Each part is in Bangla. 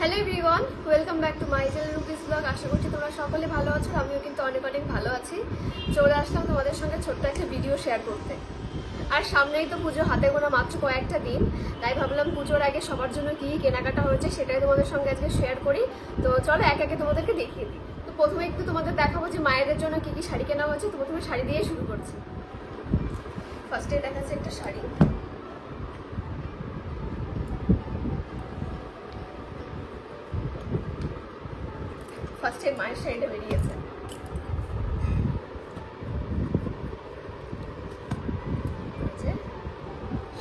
Hello everyone, welcome back to my channel Rupi's blog. আশা করছি তোমরা সকলে ভালো আছো, আমিও কিন্তু অনেক অনেক ভালো আছি। চলে আসলাম তোমাদের সঙ্গে ছোট্ট একটা ভিডিও শেয়ার করতে। আর সামনেই তো পুজো, হাতে গোনা মাত্র কয়েকটা দিন, তাই ভাবলাম পুজোর আগে সবার জন্য কি কেনাকাটা হয়েছে সেটাই তোমাদের সঙ্গে আজকে শেয়ার করি। তো চলো এক একে তোমাদেরকে দেখিয়ে দিই। তো প্রথমে একটু তোমাদের দেখাবো যে মায়েদের জন্য কি কি শাড়ি কেনা হয়েছে। তো প্রথমে শাড়ি দিয়ে শুরু করছি। ফার্স্টে দেখাচ্ছে একটা শাড়ি, ফার্স্টে মায়ের শাড়িটা বেরিয়েছে।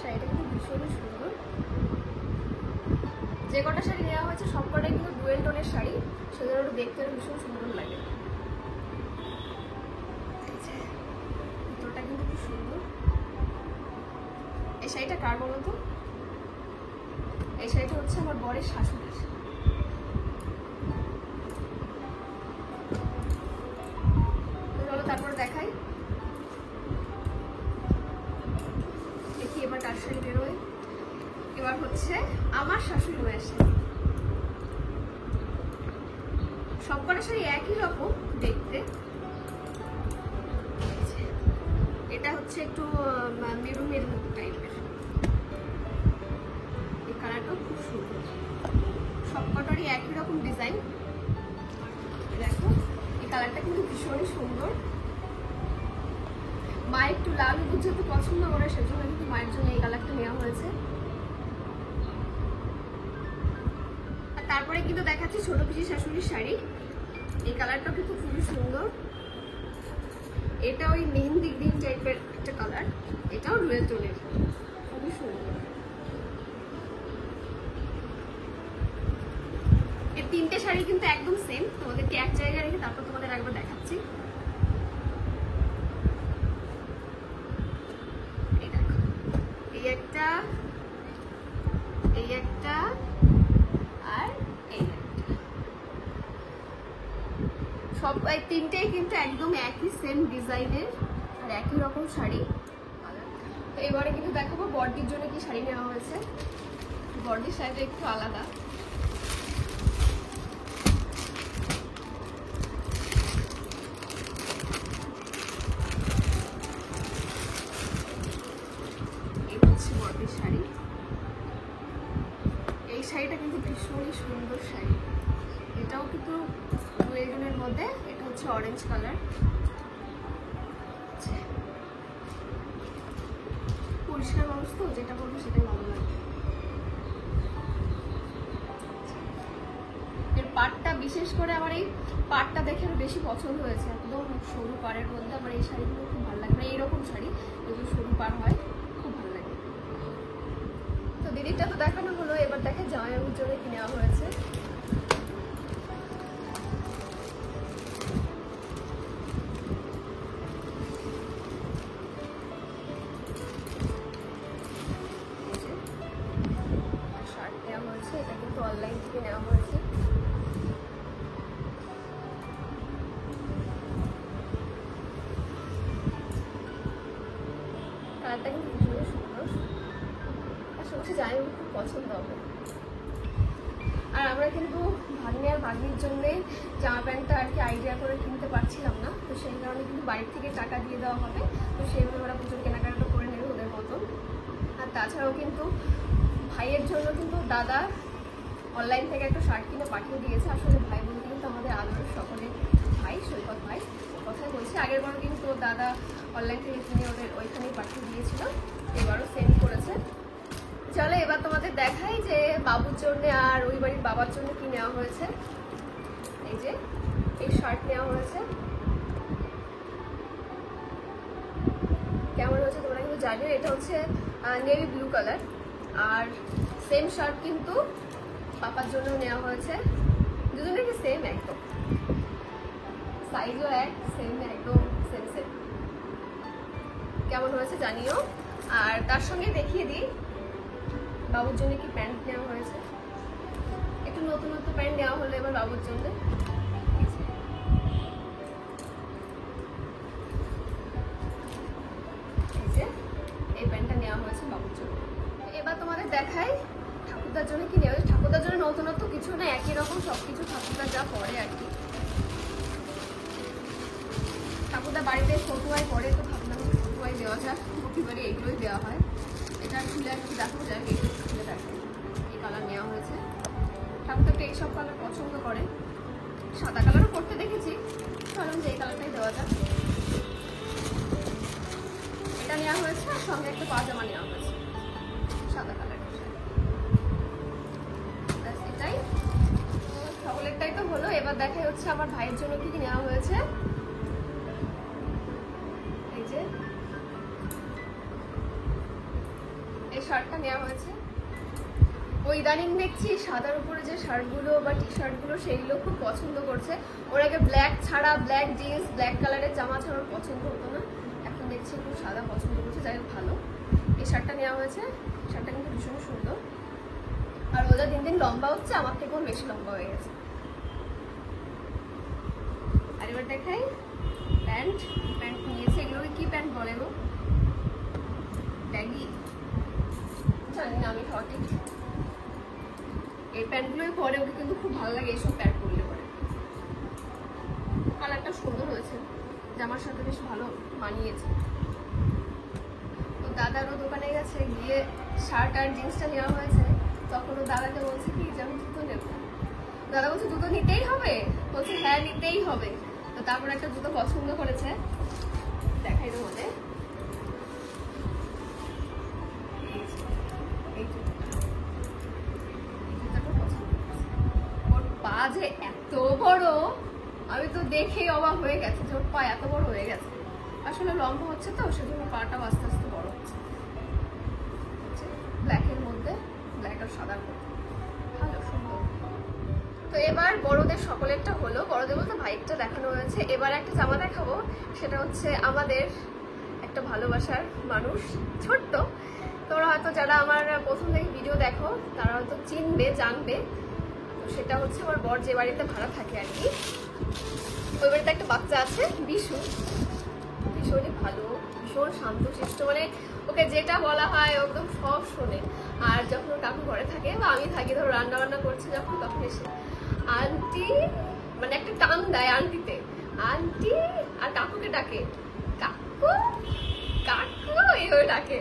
শাড়িটা কিন্তু ভীষণই সুন্দর। যে কটা শাড়ি নেওয়া হয়েছে সব কটাই কিন্তু ডুয়েল টোনের শাড়ি, সেজন্য একটু দেখতে ভীষণ সুন্দর লাগে। ভিতরটা কিন্তু খুব সুন্দর। এই শাড়িটা কার বলো তো? এই শাড়িটা হচ্ছে আমার বরের শাশুড়ির। তারপর দেখাই, দেখি এবার কার শাড়ি বেরোয়। এবার হচ্ছে আমার শাশুড়ি মায়ের শাড়ি। সবকটা শাড়ি একই রকম দেখতে। এটা হচ্ছে একটু মেরুন মেরুন টাইপের, এই কালারটাও খুব সুন্দর। সবকটারই একই রকম ডিজাইন। দেখো এই কালারটা কিন্তু ভীষণই সুন্দর। মা একটু লাল হলুদ যেহেতু পছন্দ করে, সেজন্য কিন্তু মায়ের জন্য এই কালারটা নেওয়া হয়েছে। আর তারপরে কিন্তু দেখাচ্ছি ছোট পিসি শাশুড়ির শাড়ি। এই কালারটাও কিন্তু খুবই সুন্দর। এটা ওই মেহেন্দি গ্রিন টাইপের একটা কালার, এটাও রুয়েল টোনের, খুবই সুন্দর। এই তিনটে শাড়ি কিন্তু একদম সেম, তোমাদেরকে এক জায়গায় রেখে তারপর তোমাদের একবার দেখাচ্ছি। এই একটা, এই একটা, আর এই একটা। সব এই তিনটেই কিন্তু একদম একই সেম ডিজাইনের আর একই রকম শাড়ি। তো এবারে কিন্তু দেখাবো বড়দির জন্য কি শাড়ি নেওয়া হয়েছে। বড়দির শাড়িটা একটু আলাদা। এই হচ্ছে বড়দির শাড়ি। এই শাড়িটা কিন্তু ভীষণই সুন্দর শাড়ি। এটাও কিন্তু ডুয়েলের মধ্যে, এটা হচ্ছে অরেঞ্জ কালার। পরিষ্কার মানুষ তো, যেটা বলবো সেটাই ভালো লাগবে। এর পাড়টা, বিশেষ করে আমার এই পাড়টা দেখে বেশি পছন্দ হয়েছে। একদম সরু পাড়ের মধ্যে আমার এই শাড়িগুলো খুব ভালো লাগে। এইরকম শাড়ি যেগুলো সরু পাড় হয় খুব ভালো লাগে। তো দিদিরটা তো দেখানো হলো, এবার দেখে জামাইবাবুর জন্য কি নেওয়া হয়েছে। শার্ট নেওয়া হয়েছে, এটা কিন্তু অনলাইন থেকে নেওয়া হয়েছে। কালারটা কিন্তু ভীষণই সুন্দর, আশা করছি জামাইবাবু খুব পছন্দ হবে। আর আমরা কিন্তু ভাগ্নে আর ভাগ্নির জন্য জামা প্যান্টটা আর কি আইডিয়া করে কিনতে পারছিলাম না, তো সেই কারণে কিন্তু বাড়ির থেকে টাকা দিয়ে দেওয়া হবে। তো সেইভাবে ওরা পুজোর কেনাকাটা করে নেবে ওদের মতন। আর তাছাড়াও কিন্তু ভাইয়ের জন্য কিন্তু দাদা অনলাইন থেকে একটা শার্ট কিনে পাঠিয়ে দিয়েছে। আসলে ভাই বলতে কিন্তু আমাদের আদরের সকলে ভাই, সৈকত ভাই কথাই বলছি। আগের বারও কিন্তু দাদা অনলাইন থেকে কিনে ওদের ওইখানেই পাঠিয়ে দিয়েছিল, এবারও সেন্ড করেছে। চলো এবার তোমাদের দেখাই যে বাবুর জন্য আর ওই বাড়ির বাবার জন্য কি নেওয়া হয়েছে। এই যে এই শার্ট নেওয়া হয়েছে, কেমন হয়েছে তোমরা কিন্তু জানিও। এটা হচ্ছে নেভি ব্লু কালার। আর সেম শার্ট কিন্তু পাপার জন্য নেওয়া হয়েছে। দুজনের কি সেম, একদম সাইজও এক, সেম, একদম সেম সেম। কেমন হয়েছে জানিও। আর তার সঙ্গে দেখিয়ে দিই বাবুর জন্য কি প্যান্ট নেওয়া হয়েছে। একটু নতুন নতুন প্যান্ট নেওয়া হলো এবার বাবুর জন্য। এই প্যান্টটা নেওয়া হয়েছে বাবুর জন্য। এবার তোমাদের দেখাই ঠাকুরদার জন্য কি নেওয়া হয়েছে। ঠাকুরদার জন্য নতুনত্ব কিছু না, হয় আর কি। ঠাকুরদা বাড়িতে ফটুয়াই পরে, তো ভাবলাম ফটুয়াই দেওয়া যাক, প্রতিবারে এগুলোই দেওয়া হয়। এটা খুলে আর কি দেখো যায়, এগুলো খুলে দেখো এই কালার নেওয়া হয়েছে। ঠাকুরদা একটু এইসব কালার পছন্দ করে, সাদা কালারও করতে দেখেছি, ভাবলাম যে এই কালারটাই দেওয়া যাক। এটা নেওয়া হয়েছে আর সঙ্গে একটা পাজামা নেওয়া হয়েছে সাদা কালার। এটাই সকলেরটাই তো হলো। এবার দেখাই হচ্ছে আমার ভাইয়ের জন্য কি কি নেওয়া হয়েছে। এই যে এই শার্টটা নেওয়া হয়েছে। ওই ইদানিং দেখছি সাদার উপরে যে শার্টগুলো বা টি শার্টগুলো সেগুলো খুব পছন্দ করছে। ওর আগে ব্ল্যাক ছাড়া, ব্ল্যাক জিন্স, ব্ল্যাক কালারের জামা ছাড়া ওর পছন্দ হতো না, এখন দেখছি খুব সাদা পছন্দ করছে। যাই হোক ভালো, এই শার্টটা নেওয়া হয়েছে। শার্টটা কিন্তু ভীষণ সুন্দর, আর ওটা দিন দিন লম্বা হচ্ছে, আমার থেকেও বেশি লম্বা হয়ে গেছে। আর এবার দেখাই প্যান্ট। প্যান্ট নিয়েছে, এগুলোকে কি প্যান্ট বলে গো? ব্যাগি জানি না আমি সঠিক। এই প্যান্টগুলোই পরে, ওকে কিন্তু খুব ভালো লাগে এইসব প্যান্ট পরলে পরে। কালারটা সুন্দর হয়েছে, জামার সাথে বেশ ভালো মানিয়েছে। তো দাদারও দোকানে গেছে, গিয়ে শার্ট আর জিন্সটা নেওয়া হয়েছে। তখন ও দাদাকে বলছে কি যে আমি জুতো নেবো। দাদা বলছে জুতো নিতেই হবে? বলছে হ্যাঁ নিতেই হবে। তো তারপর একটা জুতো পছন্দ করেছে, দেখাই তোমাদের। ওর পা যে এত বড়, আমি তো দেখেই অবাক হয়ে গেছে যে ওর পা এত বড় হয়ে গেছে। আসলে লম্বা হচ্ছে তো, সেজন্য পাটাও আস্তে আস্তে বড় হচ্ছে। ব্ল্যাকের মধ্যে, ব্ল্যাক আর সাদার মধ্যে ভালো সুন্দর। তো এবার বড়দের সকলেরটা হলো, বড়দের বলতে ভাইয়েরটা দেখানো হয়েছে। এবার একটা জামা দেখাবো, সেটা হচ্ছে আমাদের একটা ভালোবাসার মানুষ, ছোট্ট। তোমরা হয়তো যারা আমার প্রথম থেকে ভিডিও দেখো তারা হয়তো চিনবে, জানবে। তো সেটা হচ্ছে আমার বর যে বাড়িতে ভাড়া থাকে আর কি, ওই বাড়িতে একটা বাচ্চা আছে বিশু। ভীষণই ভালো, ভীষণ শান্তশিষ্ট, মানে ওকে যেটা বলা হয় একদম সব শোনে। আর যখন ওর কাকু ঘরে থাকে বা আমি থাকি, ধরো রান্না বান্না করছে যখন, তখন এসে আন্টি মানে একটা টান দেয় আন্টিতে, আন্টি, আর কাকুকে ডাকে কাকু কাকু, এইভাবে ডাকে।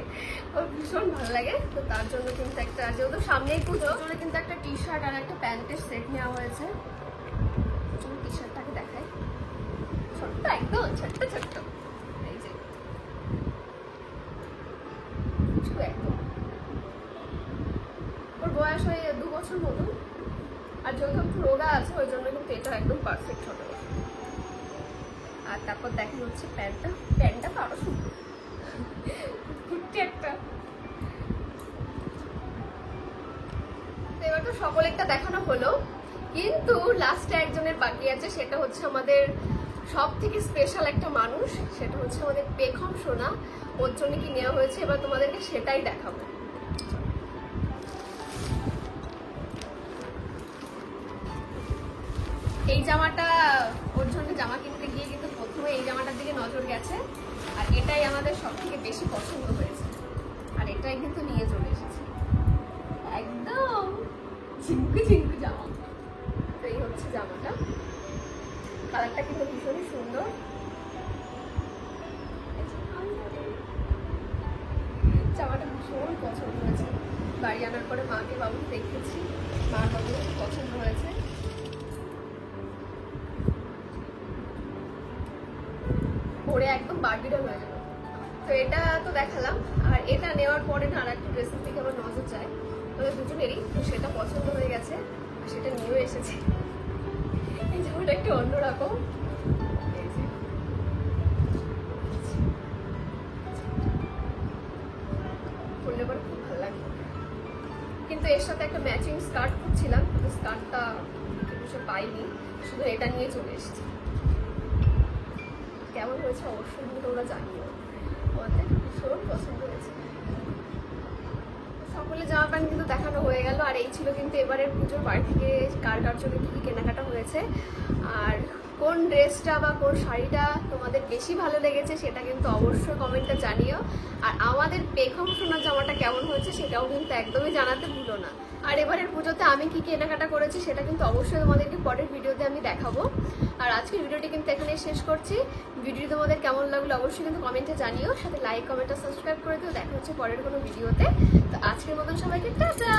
ওর ভীষণ ভালো লাগে। তো তার জন্য কিন্তু একটা, যেহেতু সামনেই পুজো, ওর কিন্তু একটা টি শার্ট আর একটা প্যান্টের সেট নেওয়া হয়েছে। টি শার্টটাকে দেখাই, ছোট্ট একদম ছোট্ট ছোট্ট। এই যে একদম ওর বয়স হয় 2 বছর মতো, আর যেহেতু একটু রোগা আছে ওই জন্য কিন্তু এটা একদম পারফেক্ট হবে। আর তারপর দেখা হচ্ছে প্যান্টটা। প্যান্টটা তো আরো সুন্দর, কুর্তি একটা। তো এবার তো সকলেরটা দেখানো হলো, কিন্তু লাস্টে একজনের বাকি আছে। সেটা হচ্ছে আমাদের সব থেকে স্পেশাল একটা মানুষ, সেটা হচ্ছে আমাদের পেখম সোনা। ওর জন্য কি নেওয়া হয়েছে এবার তোমাদেরকে সেটাই দেখাবো। এই জামাটা, ওর জন্য জামা কিনতে গিয়ে কিন্তু প্রথমে এই জামাটার দিকে নজর গেছে, আর এটাই আমাদের সব থেকে বেশি পছন্দ হয়েছে, আর এটাই কিন্তু নিয়ে চলে এসেছে। একদম ঝিঙ্কু ঝিঙ্কু জামা। তো এই হচ্ছে জামাটা, কালারটা কিন্তু ভীষণই সুন্দর। জামাটা ভীষণ পছন্দ হয়েছে, বাড়ি আনার পরে মাকে বাবুকে দেখেছি, মার বাবুকে পছন্দ হয়েছে। পরে একদম বার্বিডল হয়ে যাবে। তো এটা তো দেখালাম, আর এটা নেওয়ার পরে না আর একটা ড্রেসের দিকে আমার নজর যায়, ওদের দুজনেরই। তো সেটা পছন্দ হয়ে গেছে আর সেটা নিয়েও এসেছে। এই জামাটা একটু অন্যরকম, পরলে পরে খুব ভালো লাগে। কিন্তু এর সাথে একটা ম্যাচিং স্কার্ট খুঁজছিলাম, কিন্তু স্কার্টটা পাইনি, শুধু এটা নিয়ে চলে এসেছি। কেমন হয়েছে অবশ্যই কিন্তু তোমরা জানিও, আমাদের ভীষণ পছন্দ হয়েছে। সকলে জামা প্যান্ট কিন্তু দেখানো হয়ে গেল, আর এই ছিল কিন্তু এবারের পুজোর বাড়ি থেকে কার কার জন্য কি কি কেনাকাটা হয়েছে। আর কোন ড্রেসটা বা কোন শাড়িটা তোমাদের বেশি ভালো লেগেছে সেটা কিন্তু অবশ্যই কমেন্টে জানিও। আর আমাদের পেখম সোনার জামাটা কেমন হয়েছে সেটাও কিন্তু একদমই জানাতে ভুলো না। আর এবারের পুজোতে আমি কি কেনাকাটা করেছি সেটা কিন্তু অবশ্যই তোমাদেরকে পরের ভিডিওতে আমি দেখাবো। আর আজকের ভিডিওটি কিন্তু এখানেই শেষ করছি। ভিডিওটি তোমাদের কেমন লাগলো অবশ্যই কিন্তু কমেন্টে জানিও, সাথে লাইক কমেন্ট আর সাবস্ক্রাইব করে দিও। দেখা হচ্ছে পরের কোনো ভিডিওতে। তো আজকের মতন সবাইকে টাটা।